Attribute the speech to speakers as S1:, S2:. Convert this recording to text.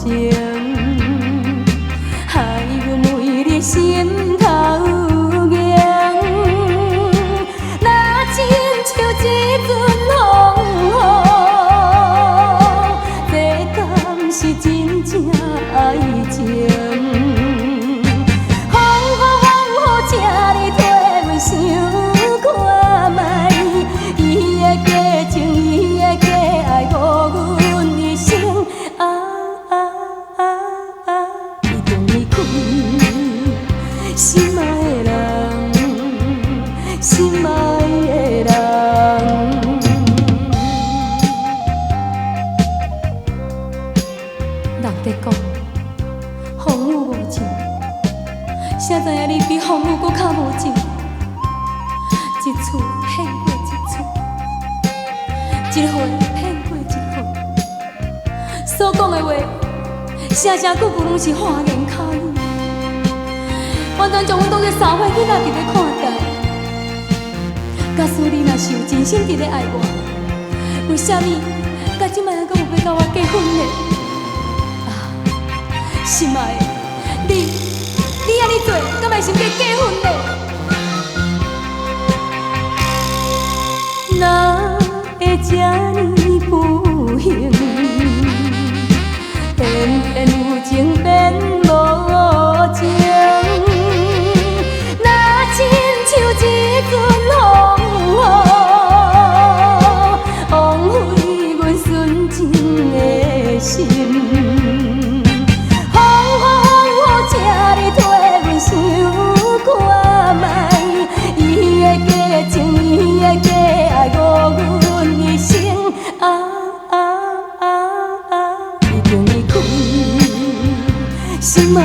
S1: 情，害阮为你心头硬。若亲像一阵风雨，这敢是真正爱情？风雨，请你替阮想看卖，伊的假情，伊的假爱，误阮一生。一定离开心爱的人，心爱的人。人在讲风雨无情，谁知影你比风雨搁较无情？一次骗过一次，一回骗过一回，所讲的话，声声句句拢是花言巧语，完全将阮当作傻坏囡仔伫咧看待。假使你若是有真心伫咧爱我，为什么到即摆还阁有要甲我结婚呢？心爱的，你安尼做，敢会想要结婚呢？哪会这呢不幸？偏偏有情变无情，若亲像一阵风雨，枉费阮纯情的心。风雨，请你替阮想看卖，伊的假情，伊的假爱，误阮一生。一定离开心爱。